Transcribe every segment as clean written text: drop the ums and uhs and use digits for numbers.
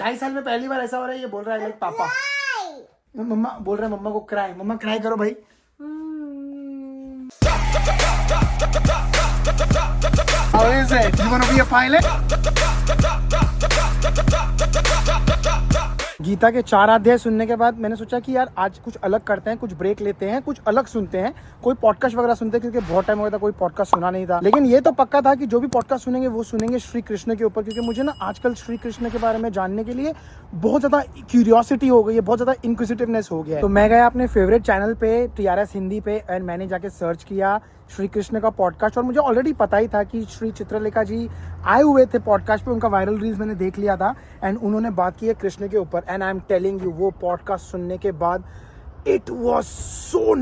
2.5 साल में पहली बार ऐसा हो रहा है, ये बोल रहा है लाइक पापा। मम्मा बोल रहा है मम्मा को क्राई, मम्मा क्राई करो भाई। How is it? You wanna be a pilot? Gita के 4 अध्याय सुनने के बाद मैंने सोचा कि यार आज कुछ अलग करते हैं, कुछ ब्रेक लेते हैं, कुछ अलग सुनते हैं, कोई पॉडकास्ट वगैरह सुनते हैं, क्योंकि बहुत टाइम हो गया था कोई पॉडकास्ट सुना नहीं था। लेकिन ये तो पक्का था कि जो भी पॉडकास्ट सुनेंगे वो सुनेंगे श्री कृष्ण के ऊपर, क्योंकि मुझे ना आजकल श्री कृष्ण के बारे में जानने के लिए बहुत ज़्यादा क्यूरियोसिटी हो गई है, बहुत ज़्यादा इंक्विजिटिवनेस हो गया है। तो मैं गया अपने फेवरेट चैनल पे TRS हिंदी पे एंड मैंने जाके सर्च किया श्री कृष्ण का पॉडकास्ट, और मुझे ऑलरेडी पता ही था कि श्री चित्रलेखा जी आए हुए थे पॉडकास्ट पे, उनका वायरल रील्स मैंने देख लिया था एंड उन्होंने बात की है कृष्ण के ऊपर। And I am telling you, वो पॉडकास्ट सुनने के बाद इट वॉज सो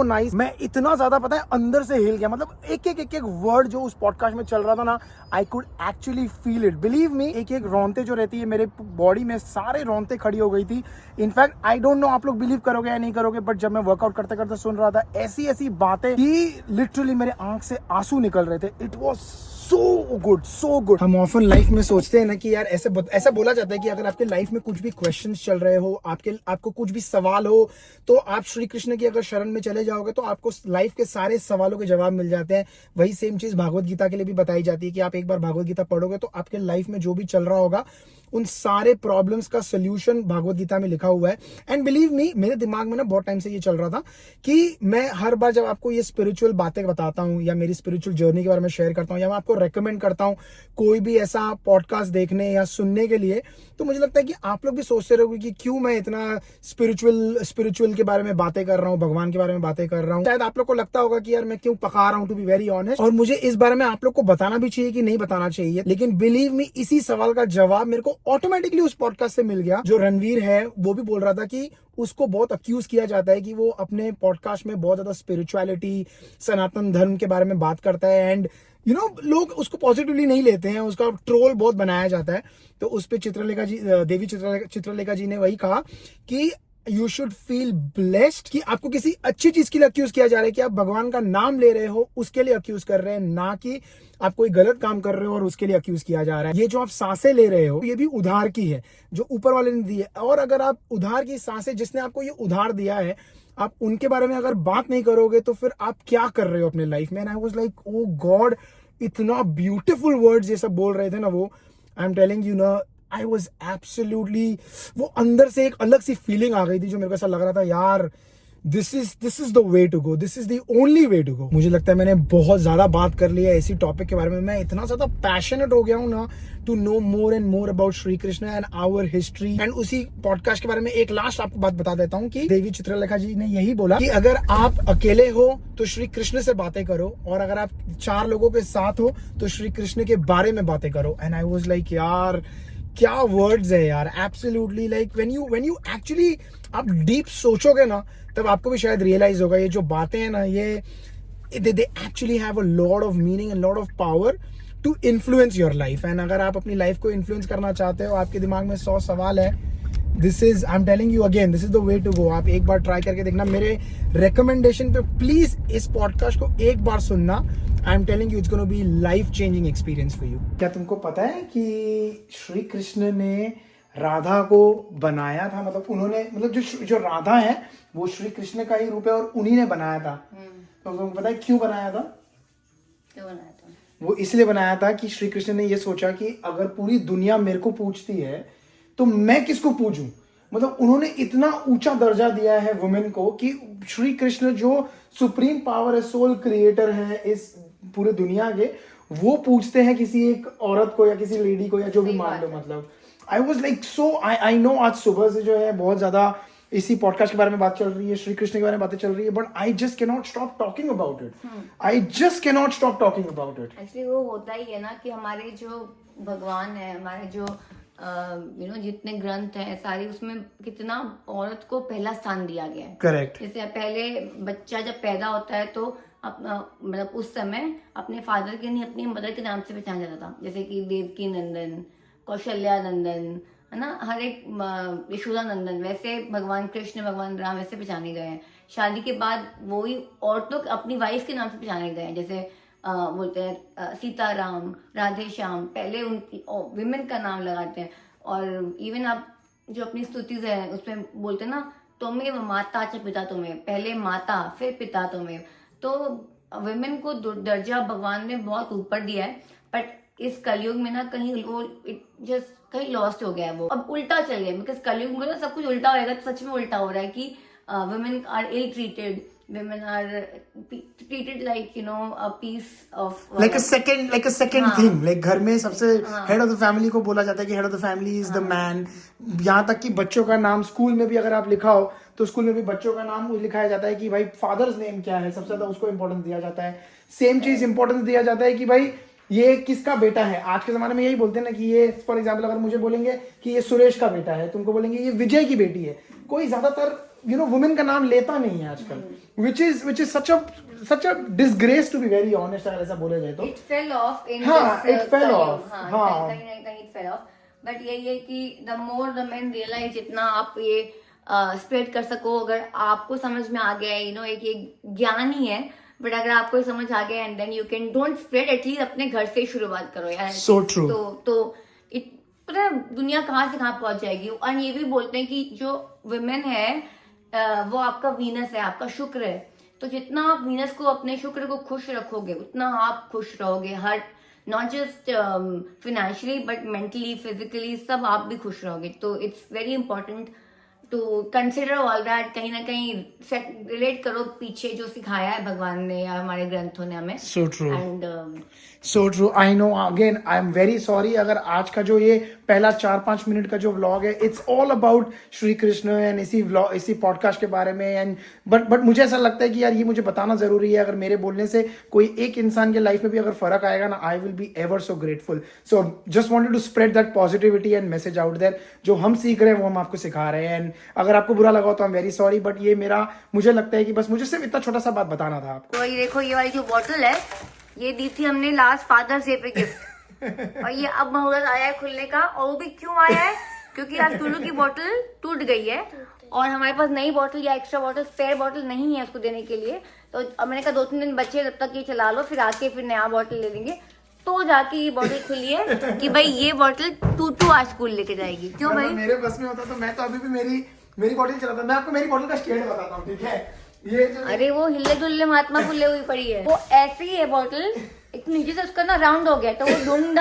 नाइस। मैं इतना ज्यादा पता है अंदर से हिल गया, मतलब एक वर्ड जो उस पॉडकास्ट में चल रहा था ना, I could actually feel it. Believe me, एक रोंते जो रहती है मेरे बॉडी में, सारे रोंते खड़ी हो गई थी। इनफैक्ट आई डोंट नो आप लोग बिलीव करोगे या नहीं करोगे, बट जब मैं वर्कआउट करते करते सुन रहा था ऐसी बातें कि लिटरली मेरे आंख से आंसू निकल रहे थे। It was so good. हम ऑफन लाइफ में सोचते हैं ना कि यार ऐसा बोला जाता है कि अगर आपके लाइफ में कुछ भी क्वेश्चंस चल रहे हो, आपको कुछ भी सवाल हो, तो आप श्री कृष्ण की अगर शरण में चले जाओगे तो आपको लाइफ के सारे सवालों के जवाब मिल जाते हैं। वही सेम चीज भागवत गीता के लिए भी बताई जाती है कि आप एक बार भागवत गीता पढ़ोगे तो आपके लाइफ में जो भी चल रहा होगा उन सारे प्रॉब्लम्स का सोल्यूशन भागवत गीता में लिखा हुआ है। एंड बिलीव मी, मेरे दिमाग में ना बहुत टाइम से ये चल रहा था कि मैं हर बार जब आपको ये स्पिरिचुअल बातें बताता हूँ या मेरी स्पिरिचुअल जर्नी के बारे में शेयर करता हूँ या मैं आपको रेकमेंड करता हूँ कोई भी ऐसा पॉडकास्ट देखने या सुनने के लिए, तो मुझे लगता है कि आप लोग भी सोचते रहोगे कि क्यों मैं इतना स्पिरिचुअल के बारे में बातें कर रहा हूँ, भगवान के बारे में बातें कर रहा हूँ। शायद आप लोग को लगता होगा कि यार मैं क्यों पका रहा हूँ, टू बी वेरी ऑनेस्ट। और मुझे इस बारे में आप लोग को बताना भी चाहिए कि नहीं बताना चाहिए, लेकिन बिलीव मी, इसी सवाल का जवाब मेरे को ऑटोमेटिकली उस पॉडकास्ट से मिल गया। जो रणवीर है वो भी बोल रहा था कि उसको बहुत अक्यूज किया जाता है कि वो अपने पॉडकास्ट में बहुत ज्यादा स्पिरिचुअलिटी, सनातन धर्म के बारे में बात करता है एंड लोग उसको पॉजिटिवली नहीं लेते हैं, उसका ट्रोल बहुत बनाया जाता है। तो उस पे देवी चित्रलेखा जी ने वही कहा कि यू शुड फील ब्लेस्ड कि आपको किसी अच्छी चीज के लिए अक्यूज किया जा रहा है, कि आप भगवान का नाम ले रहे हो उसके लिए अक्यूज कर रहे हैं, ना कि आप कोई गलत काम कर रहे हो और उसके लिए अक्यूज किया जा रहा है। ये जो आप सांसें ले रहे हो ये भी उधार की है जो ऊपर वाले ने दी है, और अगर आप उधार की सांसें, जिसने आपको ये उधार दिया है, आप उनके बारे में अगर बात नहीं करोगे तो फिर आप क्या कर रहे हो अपने लाइफ में। And I was like oh God, इतना ब्यूटीफुल वर्ड्स ये सब बोल रहे थे ना वो। आई एम टेलिंग यू ना, आई वॉज एब्सोल्युटली, वो अंदर से एक अलग सी फीलिंग आ गई थी जो मेरे को ऐसा लग रहा था यार this is the way to go, this is the only way to go. मुझे लगता है मैंने बहुत ज्यादा बात कर ली है इसी टॉपिक के बारे में। मैं इतना ज्यादा पैशनेट हो गया हूँ ना to know more and more about Shri Krishna and our history. And उसी पॉडकास्ट के बारे में एक लास्ट आपको बात बता देता हूँ कि देवी चित्रलेखा जी ने यही बोला कि अगर आप अकेले हो तो श्री कृष्ण से बातें करो, और अगर आप 4 लोगों के साथ हो तो श्री कृष्ण के बारे में बातें करो। एंड आई वाज लाइक यार क्या वर्ड्स है यार, absolutely like when you actually आप डीप सोचोगे ना, तब आपको भी शायद रियलाइज होगा ये जो बातें हैं ना, ये they actually have a lot of meaning and lot of power to influence your life. And अगर आप अपनी लाइफ को इन्फ्लुएंस करना चाहते हो, आपके दिमाग में 100 सवाल है, this is, I am telling you again, this is the way to go. आप एक बार ट्राई करके देखना, मेरे रिकमेंडेशन पे प्लीज इस पॉडकास्ट को एक बार सुनना। आई am telling you it's gonna be life changing experience for you. क्या तुमको पता है कि श्री कृष्ण ने राधा को बनाया था, मतलब उन्होंने, मतलब जो राधा है वो श्री कृष्ण का ही रूप है और उन्हीं ने बनाया था। तो तुमको पता है क्यों बनाया था? वो इसलिए बनाया था कि श्री कृष्ण ने ये सोचा कि अगर पूरी दुनिया मेरे को पूछती है तो मैं किसको पूछूं। मतलब उन्होंने इतना ऊंचा दर्जा दिया है वुमेन को कि श्री कृष्ण जो सुप्रीम पावर है, सोल क्रिएटर है इस पूरे दुनिया के, वो पूछते हैं किसी एक औरत को या किसी लेडी को या जो भी मान लो। मतलब I was like so, I know आज सुबह से जो है बहुत ज्यादा इसी पॉडकास्ट के बारे में बात चल रही है, श्री कृष्ण के बारे में बातें चल रही है, but I just can not stop talking about it. I just can not stop talking about it. Actually वो होता ही है ना कि हमारे जो भगवान है, हमारे जो जितने ग्रंथ हैं सारी, उसमें कितना औरत को पहला स्थान दिया गया है। करेक्ट। जैसे पहले बच्चा जब पैदा होता है तो अपना, मतलब उस समय अपने फादर के नहीं अपनी मदर के नाम से पहचाना जाता था। जैसे कि देवकी नंदन, कौशल्या नंदन, है ना, हर एक यशोदा नंदन, वैसे भगवान कृष्ण, भगवान राम ऐसे पहचाने गए हैं। शादी के बाद वही औरतों अपनी वाइफ के नाम से पहचाने गए हैं। जैसे बोलते हैं सीताराम, राधे श्याम, पहले उनकी विमेन का नाम लगाते हैं। और इवन आप जो अपनी स्तुति है उसमें बोलते हैं ना, त्वमेव माता च पिता त्वमेव, पहले माता फिर पिता त्वमेव। तो वुमेन को दर्जा भगवान ने बहुत ऊपर दिया है, बट इस कलयुग में ना कहीं वो जस्ट कहीं लॉस्ट हो गया है, वो अब उल्टा चल गया, बिकॉज कलयुग में ना सब कुछ उल्टा होएगा, तो सच में उल्टा हो रहा है कि women are ill treated, women are treated like a piece of like a second thing, like घर में सबसे head of the family को बोला जाता है कि head of the family is the man। यहाँ तक कि बच्चों का नाम स्कूल में भी अगर आप लिखा हो तो स्कूल में भी बच्चों का नाम लिखाया जाता है कि भाई फादर्स नेम क्या है, सबसे ज्यादा उसको इंपॉर्टेंस दिया जाता है। सेम चीज इंपॉर्टेंस दिया जाता है कि भाई ये किसका बेटा है। आज के जमाने में यही बोलते हैं ना कि ये फॉर एग्जाम्पल अगर मुझे बोलेंगे कि ये सुरेश का बेटा है, तुमको बोलेंगे ये विजय की बेटी है। कोई ज्यादातर वुमेन का नाम लेता नहीं है आजकल, which is such a disgrace to be very honest, अगर ऐसा बोले जाए तो। It fell off in हाँ, this, it fell off, हाँ। कहीं ना कहीं it fell off, but यही है कि the more the men realize, जितना आप ये स्प्रेड कर सको, अगर आपको समझ में आ गया है, एक ये ज्ञान ही है, बट अगर आपको समझ आ गया and then you can don't spread, at least अपने घर से शुरुआत करो यार। So true। तो पता है दुनिया कहाँ से कहाँ पहुंच जाएगी। और ये भी बोलते हैं कि जो वुमेन है वो आपका वीनस है, आपका शुक्र है। तो जितना आप वीनस को, अपने शुक्र को खुश रखोगे, उतना आप खुश रहोगे। हर not just financially but mentally, physically, सब आप भी खुश रहोगे। तो it's very important to consider all that. कहीं ना कहीं रिलेट करो पीछे जो सिखाया है भगवान ने या हमारे ग्रंथों ने हमें। So true and so true. I know, again I am very sorry अगर आज का जो ये पहला 4-5 मिनट का जो व्लॉग है, it's all about Shri Krishna and इसी पॉडकास्ट के बारे में। एंड बट मुझे ऐसा लगता है कि यार ये मुझे बताना जरूरी है। अगर मेरे बोलने से कोई एक इंसान के लाइफ में भी अगर फर्क आएगा ना, I will be ever so grateful. So just wanted to spread that positivity and message out there. जो हम सीख रहे हैं वो हम आपको सिखा रहे हैं। एंड अगर आपको बुरा लगा तो I am very sorry, but ये मुझे लगता है कि बस मुझे सिर्फ इतना छोटा सा बात बताना था आपको। तो ये देखो, ये वाली जो बॉटल है, ये दी थी हमने लास्ट फादर्स डे पे गिफ्ट, और ये अब मुहूर्त आया है खुलने का। और वो भी क्यों आया है? क्योंकि आज टुल्लू की बोतल टूट गई है और हमारे पास नई बोतल या एक्स्ट्रा बोतल, स्पेयर बोतल नहीं है उसको देने के लिए। तो अब मैंने कहा 2-3 दिन बच्चे जब तक ये चला लो, फिर आके फिर नया बोतल ले लेंगे। तो जाके ये बोतल खुली है कि भाई ये बोतल टूटू आज स्कूल लेके जाएगी। क्यों भाई? मेरे बस में होता तो मैं तो अभी भी मेरी बोतल चलाता। मैं आपको मेरी बोतल का स्टेट बताता हूँ, ठीक है? ये जो अरे वो हिले दुल्ले महात्मा फुले हुई पड़ी है, वो ऐसी ही है बोतल। एक नीचे से उसका ना राउंड हो गया, तो वो डुंग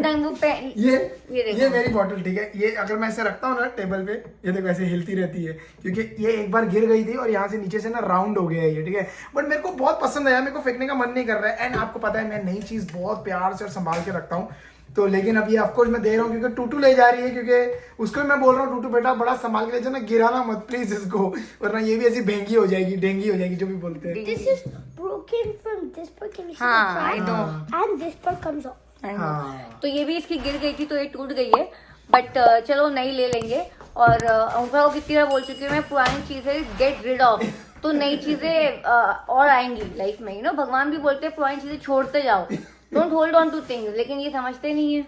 डंग वो ये मेरी बोतल, ठीक है? ये अगर मैं ऐसे रखता हूँ ना टेबल पे, ये देखो ऐसे हिलती रहती है, क्योंकि ये एक बार गिर गई थी और यहाँ से नीचे से ना राउंड हो गया है ये, ठीक है? बट मेरे को बहुत पसंद आया, मेरे को फेंकने का मन नहीं कर रहा है। एंड आपको पता है मैं नई चीज बहुत प्यार से और संभाल के रखता हूँ। तो लेकिन अब ये ऑफकोर्स मैं दे रहा हूँ क्योंकि टूटू ले जा रही है, क्योंकि उसको मैं बोल रहा हूँ टूटू बेटा बड़ा संभाल के ले जाना, गिराना मत प्लीज इसको, वरना ये भी ऐसी डेंगी हो जाएगी, जो भी बोलते हैं। This is broken from this part. Can you see हाँ, the I crack? know. And this part comes off. हाँ। तो ये भी इसकी गिर गई थी तो ये टूट गई है, बट चलो नई ले लेंगे। और अंकल को कितनी बार बोल चुकी हूँ मैं, पुरानी चीजें गेट रिड ऑफ, तो नई चीजें और आएंगी लाइफ में। भगवान भी बोलते हैं पुरानी चीजें छोड़ते जाओ, don't hold on two things, लेकिन ये समझते नहीं है।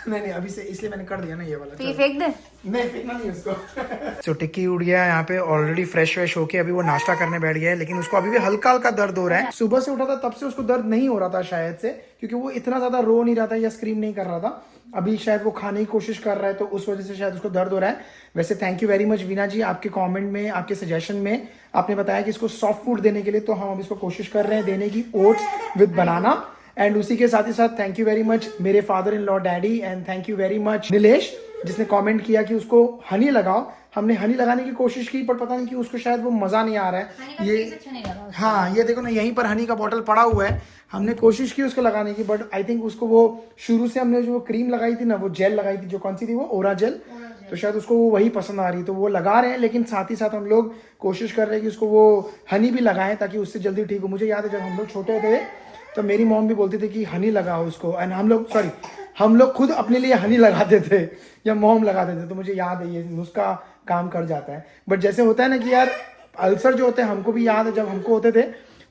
नहीं अभी से इसलिए मैंने कर दिया ना ये वाला। तो ये फेंक दे? नहीं फेंकना नहीं उसको। सो टिक्की उड़ गया यहाँ पे ऑलरेडी फ्रेश होके, अभी वो नाश्ता करने बैठ गया है, लेकिन उसको अभी भी हल्का हल्का दर्द हो रहा है। सुबह से उठा था तब से उसको दर्द नहीं हो रहा था शायद से, क्योंकि वो इतना ज्यादा रो नहीं रहा था या स्क्रीम नहीं कर रहा था। अभी शायद वो खाने की कोशिश कर रहा है तो उस वजह से शायद उसको दर्द हो रहा है। वैसे thank you very much Veena ji, आपके कमेंट में, आपके सजेशन में आपने बताया कि इसको सॉफ्ट फूड देने के लिए, तो हम अब इसको कोशिश कर रहे हैं देने की, ओट्स विद बनाना। एंड उसी के साथ ही साथ थैंक यू वेरी मच मेरे father in law daddy, and thank you very much Nilesh, जिसने कमेंट किया कि उसको हनी लगाओ। हमने हनी लगाने की कोशिश की पर पता नहीं कि उसको शायद वो मजा नहीं आ रहा है। ये अच्छा नहीं लगा। हाँ ये देखो ना, यहीं पर हनी का बॉटल पड़ा हुआ है। हमने कोशिश की उसको लगाने की, बट आई थिंक उसको वो शुरू से हमने जो क्रीम लगाई थी ना, वो जेल लगाई थी, जो कौन सी थी वो, ओरा जेल, तो शायद उसको वो वही पसंद आ रही, तो वो लगा रहे हैं। लेकिन साथ ही साथ हम लोग कोशिश कर रहे हैं कि उसको वो हनी भी लगाएं ताकि उससे जल्दी ठीक हो। मुझे याद है जब हम लोग छोटे थे तो मेरी मॉम भी बोलती थी कि हनी लगाओ उसको, एंड हम लोग खुद अपने लिए हनी लगाते थे या मॉम लगाते थे। तो मुझे याद है ये नुस्खा काम कर जाता है। बट जैसे होता है ना कि यार अल्सर जो होते हैं, हमको भी याद है जब हमको होते थे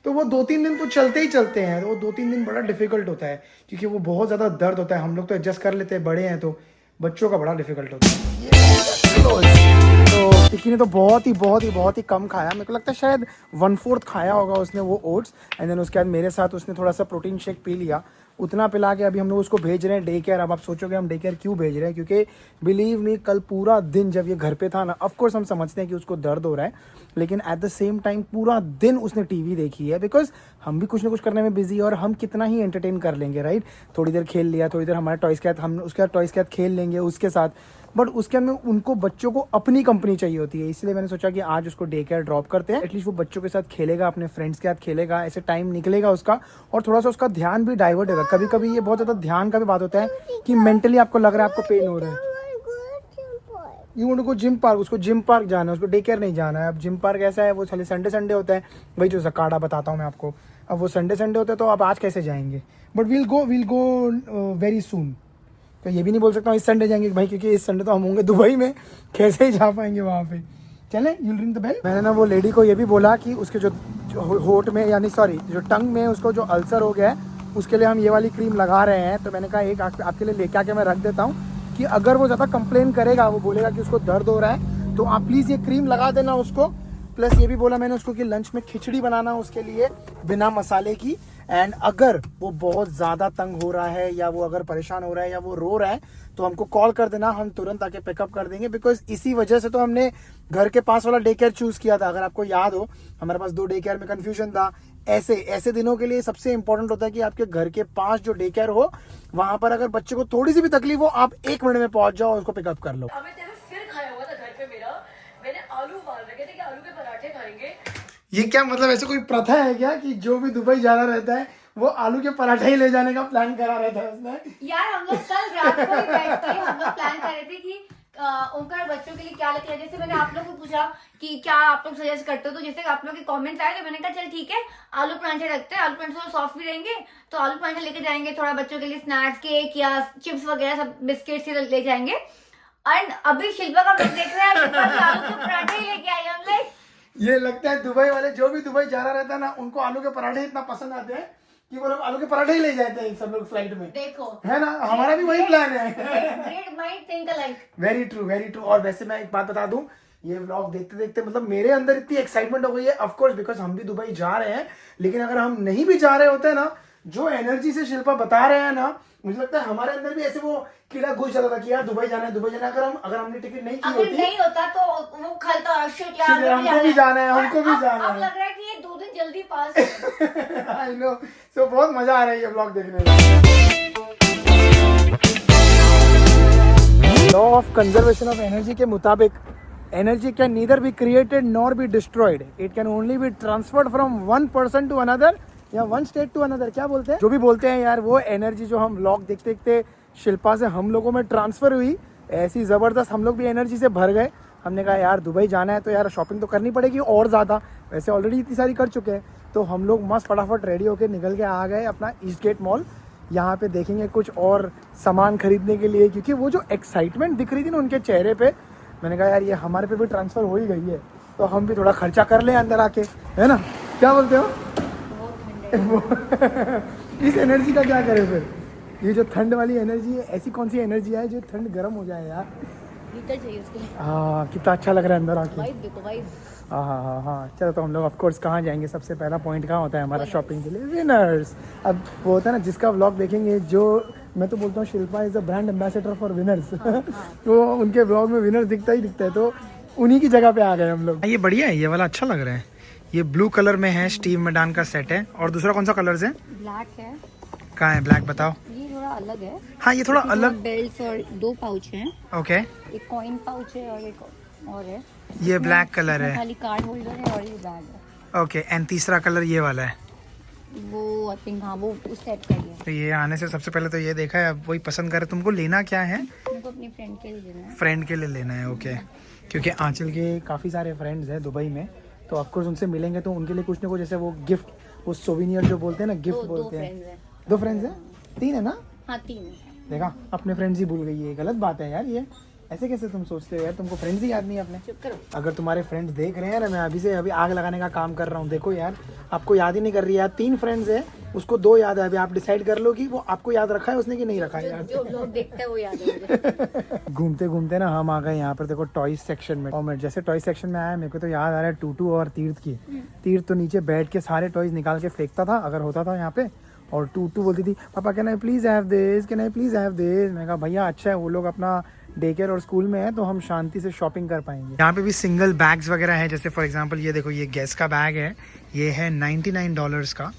तो वो 2-3 दिन तो चलते ही चलते हैं, तो वो 2-3 दिन बड़ा डिफिकल्ट होता है क्योंकि वो बहुत ज़्यादा दर्द होता है। हम लोग तो एडजस्ट कर लेते हैं, बड़े हैं, तो बच्चों का बड़ा डिफिकल्ट होता है। तो टिक्की ने तो बहुत ही कम खाया। मेरे को लगता है शायद 1/4 खाया होगा उसने वो ओट्स, एंड देन उसके बाद मेरे साथ उसने थोड़ा सा प्रोटीन शेक पी लिया। उतना पिला के अभी हम लोग उसको भेज रहे हैं डे केयर। अब आप सोचोगे हम डे केयर क्यों भेज रहे हैं, क्योंकि बिलीव मी कल पूरा दिन जब ये घर पे था ना, ऑफ कोर्स हम समझते हैं कि उसको दर्द हो रहा है, लेकिन एट द सेम टाइम पूरा दिन उसने टीवी देखी है, बिकॉज हम भी कुछ ना कुछ करने में बिजी है और हम कितना ही एंटरटेन कर लेंगे, राइट। थोड़ी देर खेल लिया, थोड़ी देर हमारे टॉयज़ के साथ, हम उसके साथ टॉयज़ के साथ खेल लेंगे उसके साथ, बट उसके अंदर उनको बच्चों को अपनी कंपनी चाहिए होती है। इसलिए मैंने सोचा कि आज उसको डे केयर ड्रॉप करते हैं, एटलीस्ट वो बच्चों के साथ खेलेगा, अपने फ्रेंड्स के साथ खेलेगा, ऐसे टाइम निकलेगा उसका, और थोड़ा सा उसका ध्यान भी डाइवर्ट होगा। कभी कभी ये बहुत ज़्यादा ध्यान का भी बात होता है कि मेंटली आपको लग रहा है आपको पेन हो रहा है, you want to go gym park, उसको जिम पार्क जाना है, उसको डे केयर नहीं जाना है। अब जिम पार्क ऐसा है, वो खाली संडे होता है, वही जो जकाड़ा बताता हूँ मैं आपको। अब वो संडे होता है, तो अब आज कैसे जाएंगे, but we'll go very soon. तो ये भी नहीं बोल सकता हूँ इस संडे जाएंगे भाई, क्योंकि इस संडे तो हम होंगे दुबई में, कैसे ही जा पाएंगे वहाँ पे। चले, यूल रिंग द बेल। मैंने ना वो लेडी को ये भी बोला कि उसके जो होठ में, यानी सॉरी जो टंग में उसको जो अल्सर हो गया है, उसके लिए हम ये वाली क्रीम लगा रहे हैं। तो मैंने कहा एक आपके लिए लेके आके मैं रख देता हूँ कि अगर वो ज़्यादा कंप्लेन करेगा, वो बोलेगा कि उसको दर्द हो रहा है, तो आप प्लीज़ ये क्रीम लगा देना उसको। प्लस ये भी बोला मैंने उसको कि लंच में खिचड़ी बनाना उसके लिए बिना मसाले की। एंड अगर वो बहुत ज़्यादा तंग हो रहा है, या वो अगर परेशान हो रहा है, या वो रो रहा है, तो हमको कॉल कर देना, हम तुरंत आके पिकअप कर देंगे। बिकॉज इसी वजह से तो हमने घर के पास वाला डे केयर चूज़ किया था। अगर आपको याद हो, हमारे पास 2 डे केयर में कन्फ्यूजन था। ऐसे दिनों के लिए सबसे इंपॉर्टेंट होता है कि आपके घर के पास जो डे केयर हो, वहां पर अगर बच्चे को थोड़ी सी भी तकलीफ हो, आप 1 मिनट में पहुंच जाओ और उसको पिकअप कर लो। सिर खाया हुआ था घर पे मेरा, मैंने आलू उबाल रखे थे कि आलू के पराठे खाएंगे। ये क्या मतलब, ऐसे कोई प्रथा है क्या कि जो भी दुबई जाना रहता है वो आलू के पराठे ही ले जाने का प्लान करा रहता है उसने? यार हम लोग कल रात को ही बैठ के हम लोग प्लान कर रहे थे कि उनका बच्चों के लिए क्या लगता है। जैसे मैंने आप लोग को पूछा कि क्या आप लोग सजेस्ट करते हो, तो जैसे आप लोग के कमेंट्स आए, तो मैंने कहा चल ठीक है, आलू परांठे रखते हैं, आलू परांठे थोड़ा सॉफ्ट भी रहेंगे, तो आलू परांठे लेके जाएंगे। थोड़ा बच्चों के लिए स्नैक्स, केक या चिप्स वगैरह सब बिस्किट्स ही ले जाएंगे। एंड अभी शिल्पा का हम देख रहे हैं, शिल्पा भी आलू के पराठे ही लेके आई। हम लाइक, ये लगता है दुबई वाले जो भी दुबई जा रहा रहता है ना, उनको आलू के पराठे इतना पसंद आते हैं कि वो लोग आलू के पराठे ही ले जाते हैं सब लोग फ्लाइट में। देखो है ना, हमारा भी वही प्लान है। Great mind think alike. Very true, very true. और वैसे मैं एक बात बता दूं, ये व्लॉग देखते देखते मतलब मेरे अंदर इतनी एक्साइटमेंट हो गई है, ऑफ कोर्स बिकॉज हम भी दुबई जा रहे हैं, लेकिन अगर हम नहीं भी जा रहे होते ना, जो एनर्जी से शिल्पा बता रहे हैं ना, मुझे लगता है हमारे अंदर भी ऐसे वो कीड़ा घुस जाता था कि यार दुबई जाना है, दुबई जाना है। अगर हमने टिकट नहीं की अगर होती, नहीं होता तो वो खलता शिट यार, हमको भी जाना है, हमको भी जाना अब है। लग रहा है कि ये 2 दिन जल्दी पास। आई नो, सो बहुत मजा आ रहा है ये व्लॉग देखने में। Law of conservation of energy के मुताबिक energy can neither be created nor be destroyed, it can only be transferred from one person to another या वन स्टेट टू अनदर। क्या बोलते हैं, जो भी बोलते हैं यार, वो एनर्जी जो हम व्लॉग देखते देखते शिल्पा से हम लोगों में ट्रांसफर हुई, ऐसी जबरदस्त हम लोग भी एनर्जी से भर गए। हमने कहा यार दुबई जाना है तो यार शॉपिंग तो करनी पड़ेगी और ज़्यादा, वैसे ऑलरेडी इतनी सारी कर चुके हैं। तो हम लोग मस्त फटाफट रेडी होकर निकल के आ गए अपना ईस्ट गेट मॉल। यहाँ पे देखेंगे कुछ और सामान खरीदने के लिए, क्योंकि वो जो एक्साइटमेंट दिख रही थी ना उनके चेहरे पे, मैंने कहा यार ये हमारे पे भी ट्रांसफ़र हो ही गई है, तो हम भी थोड़ा खर्चा कर लें अंदर आके, है ना, क्या बोलते हो? इस एनर्जी का क्या करें फिर? ये जो ठंड वाली एनर्जी है, ऐसी कौन सी एनर्जी है जो ठंड गर्म हो जाए यार? हीटर चाहिए उसके लिए। हाँ, कितना अच्छा लग रहा है अंदर आके। वाइब देखो, वाइब। हाँ। चलो तो हम लोग ऑफ कोर्स कहाँ जाएंगे, सबसे पहला पॉइंट कहाँ होता है हमारा शॉपिंग के लिए? विनर्स। अब वो होता है ना, जिसका व्लॉग देखेंगे, जो मैं तो बोलता हूँ Shilpa is a brand ambassador for winners. तो उनके व्लॉग में विनर्स दिखता ही दिखता है, तो उन्हीं की जगह पे आ गए हम लोग। ये बढ़िया है, ये वाला अच्छा लग रहा है। ये ब्लू कलर में है, स्टीव मैडान का सेट है। और दूसरा कौन सा कलर है? ब्लैक है। कहाँ है ब्लैक, बताओ। ये थोड़ा अलग है। हाँ, ये थोड़ा अलग। बेल्ट और 2 पाउच हैं। ओके, एक कॉइन पाउच है और एक और है। ये ब्लैक कलर है। खाली कार्ड होल्डर है और ये बैग है। ओके, एंड तीसरा कलर ये वाला है। वो आई थिंक, हाँ, वो उस टाइप का ही है। तो ये आने से सबसे पहले तो ये देखा है, अब वही पसंद करे। तुमको लेना क्या है? मेरे को अपनी फ्रेंड के लिए लेना है। फ्रेंड के लिए लेना है, ओके। क्योंकि आंचल के काफ़ी सारे फ्रेंड्स हैं दुबई में, तो ऑफकोर्स उनसे मिलेंगे तो उनके लिए कुछ ना कुछ, जैसे वो गिफ्ट, वो सोविनियर जो बोलते हैं ना, गिफ्ट बोलते हैं। 2 फ्रेंड्स हैं? 3 है ना? हाँ, 3 है। देखा, अपने फ्रेंड्स ही भूल गई है, गलत बात है यार। ये ऐसे कैसे तुम सोचते हो यार, तुमको फ्रेंड्स ही याद नहीं है अपने? चुप करो। अगर तुम्हारे फ्रेंड्स देख रहे हैं ना, मैं अभी आग लगाने का काम कर रहा हूँ। देखो यार, आपको याद ही नहीं कर रही यार। 3 फ्रेंड्स है, उसको 2 याद है। अभी आप डिसाइड कर लो कि वो आपको याद रखा है उसने कि नहीं रखा है यार। जो लोग देखते हैं वो याद है मुझे। घूमते घूमते ना हम आ गए यहाँ पर, देखो टॉय सेक्शन में। और मैं जैसे टॉय सेक्शन में आया, मेरे को तो याद आ रहा है टूटू और तीर्थ की। तीर्थ तो नीचे बैठ के सारे टॉयज निकाल के फेंकता था अगर होता था यहाँ पे, और टू बोलती थी पापा can I please have this, can I please have this. मैं कहा भैया अच्छा है, वो लोग अपना डे केयर और स्कूल में है तो हम शांति से शॉपिंग कर पाएंगे। यहाँ पे भी सिंगल बैग्स वगैरह है, जैसे फॉर एग्जांपल ये देखो, ये गैस का बैग है, ये है $99 का।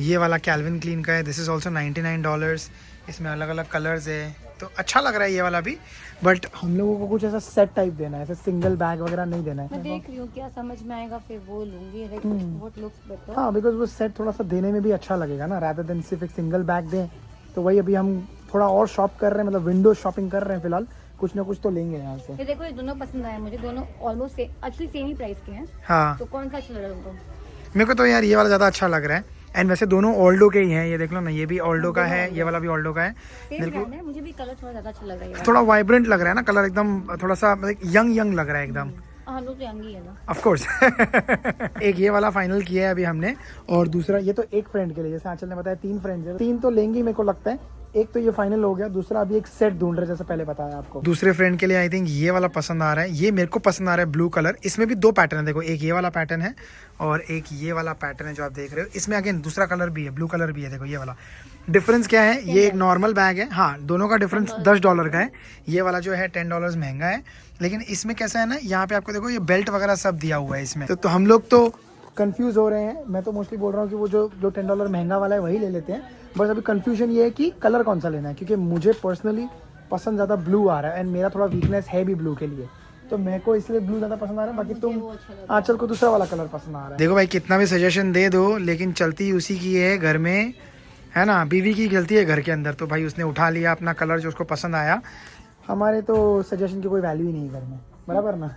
ये वाला कैल्विन क्लीन का है, दिस इज़ ऑल्सो $99। इसमें अलग अलग कलर्स है, तो अच्छा लग रहा है ये वाला भी। बट हम लोगों को कुछ ऐसा सेट टाइप देना है, ऐसे सिंगल बैग वगैरह नहीं देना है। मैं देख रही हूँ क्या समझ में आएगा फिर वो लूंगी, व्हाट लुक्स बेटर। हाँ, बिकॉज वो सेट थोड़ा सा देने में भी अच्छा लगेगा ना, रादर देन सिर्फ एक सिंगल बैग दें। तो वही अभी हम थोड़ा और शॉप कर रहे हैं, मतलब विंडो शॉपिंग कर रहे हैं फिलहाल, कुछ ना कुछ तो लेंगे यहाँ से। ये देखो ये दोनों पसंद आए मुझे, दोनों ऑलमोस्ट एक्चुअली सेम ही प्राइस के हैं। हाँ, तो कौन सा अच्छा लग रहा है तुमको? मेरे को तो यार ये वाला ज़्यादा अच्छा लग रहा है। एंड वैसे दोनों ऑल्डो के ही हैं, ये देख लो ना, ये भी ऑल्डो का है, ये वाला भी ऑल्डो का है। सेम ब्रांड है, मुझे भी कलर थोड़ा ज्यादा अच्छा लग रहा है। थोड़ा वाइब्रेंट लग रहा है ना कलर, एकदम थोड़ा सा यंग लग रहा है एकदम। हम लोग तो यंग ही है ना, ऑफ कोर्स। एक ये वाला फाइनल किया है अभी हमने, और दूसरा ये तो एक फ्रेंड के लिए, जैसे आंचल ने बताया 3 फ्रेंड्स हैं, 3 तो लेंगे मेरे को लगता है। एक तो ये फाइनल हो गया, दूसरा अभी एक सेट ढूंढ रहे हैं, जैसे पहले बताया आपको। दूसरे फ्रेंड के लिए आई थिंक ये वाला पसंद आ रहा है, ये मेरे को पसंद आ रहा है ब्लू कलर। इसमें भी 2 पैटर्न है, देखो एक ये वाला पैटर्न है और एक ये वाला पैटर्न है जो आप देख रहे हो। इसमें अगेन दूसरा कलर भी है, ब्लू कलर भी है, देखो ये वाला। डिफरेंस क्या है, ये एक नॉर्मल बैग है, हाँ दोनों का डिफरेंस $10 का है। ये वाला जो है $10 महंगा है, लेकिन इसमें कैसा है ना, यहाँ पे आपको देखो ये बेल्ट वगैरह सब दिया हुआ है इसमें। तो हम लोग तो कंफ्यूज हो रहे हैं। मैं तो मोस्टली बोल रहा हूँ कि वो जो $10 महंगा वाला है वही ले लेते हैं। बस अभी कंफ्यूजन ये है कि कलर कौन सा लेना है, क्योंकि मुझे पर्सनली पसंद ज़्यादा ब्लू आ रहा है, एंड मेरा थोड़ा वीकनेस है भी ब्लू के लिए, तो मेरे को इसलिए ब्लू ज़्यादा पसंद आ रहा है। बाकी तुम आंचल को दूसरा वाला कलर पसंद आ रहा है। देखो भाई कितना भी सजेशन दे दो, लेकिन चलती उसी की है घर में, है ना, बीवी की गलती है घर के अंदर। तो भाई उसने उठा लिया अपना कलर जो उसको पसंद आया। हमारे तो सजेशन की कोई वैल्यू ही नहीं है घर में, बराबर ना।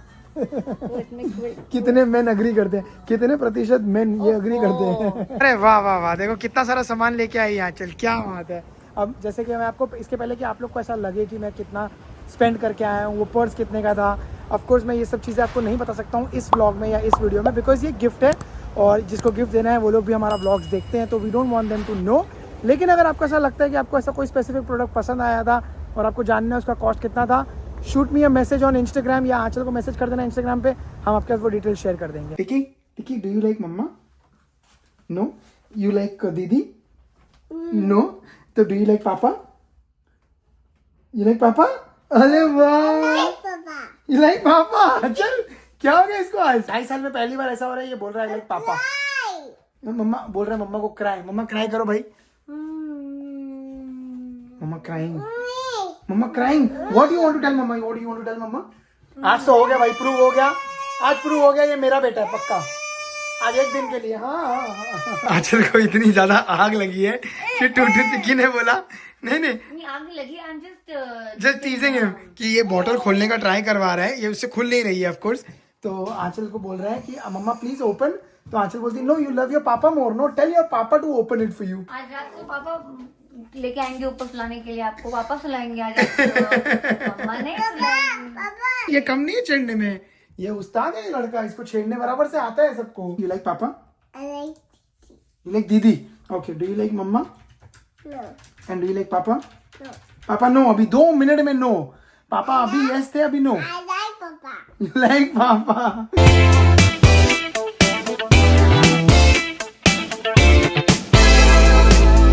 कितने मेन अग्री करते हैं, कितने प्रतिशत मेन ये अग्री करते हैं। अरे वाह वाह वाह, देखो कितना सारा सामान लेके आई आंचल, क्या बात है। अब जैसे कि मैं आपको इसके पहले कि आप लोग को ऐसा लगे कि मैं कितना स्पेंड करके आया हूँ, वो पर्स कितने का था, ऑफ कोर्स मैं ये सब चीज़ें आपको नहीं बता सकता हूँ इस व्लॉग में या इस वीडियो में, बिकॉज ये गिफ्ट है और जिसको गिफ्ट देना है वो लोग भी हमारा व्लॉग्स देखते हैं, तो we don't want them to know. लेकिन अगर आपको ऐसा लगता है कि आपको ऐसा कोई स्पेसिफिक प्रोडक्ट पसंद आया था और आपको जानना है उसका कॉस्ट कितना था, shoot me a message on Instagram, या आंचल को मैसेज कर देना इंस्टाग्राम पे, हम आपके साथ वो डिटेल शेयर कर देंगे। Tiki do you like mama? No. You like didi? No. तो do you like papa? You like papa? अरे वाह, यू लाइक पापा। चल क्या हो गया इसको, आज 2.5 साल में पहली बार ऐसा हो रहा है, ये बोल रहा है लाइक पापा। मम्मा बोल रहा है, मम्मा को क्राई, मम्मा क्राई करो भाई। Mamma crying, mamma crying. What you want to tell mamma, what you want to tell mamma? आज तो हो गया भाई, प्रूव हो गया, आज प्रूव हो गया ये मेरा बेटा है पक्का, आज एक दिन के लिए। हाँ। आंचल को इतनी ज्यादा आग लगी है कि टूटू टिक्की ने बोला नहीं आग लगी, आई एम जस्ट टीजिंग हिम कि ये बॉटल खोलने का ट्राई करवा रहा है, ये उससे खुल नहीं रही है ऑफ कोर्स। तो आंचल को बोल रहा है कि मम्मा प्लीज ओपन, तो आंचल बोलती no you love your papa more, no tell your papa to open it for you. आज रात को पापा लेके आएंगे ऊपर सुलाने के लिए, आपको पापा सुलाएंगे आज मम्मा नहीं सुलाएंगे। ये कम नहीं है छेड़ने में, ये उस्ताद है ये लड़का, इसको छेड़ने बराबर से आता है सबको। You like papa? You like didi? Okay, do you like mama? No. And do you like papa? No. Papa no, अभी 2 मिनट में नो। पापा अभी यस थे, अभी no. I like Papa. You like पापा?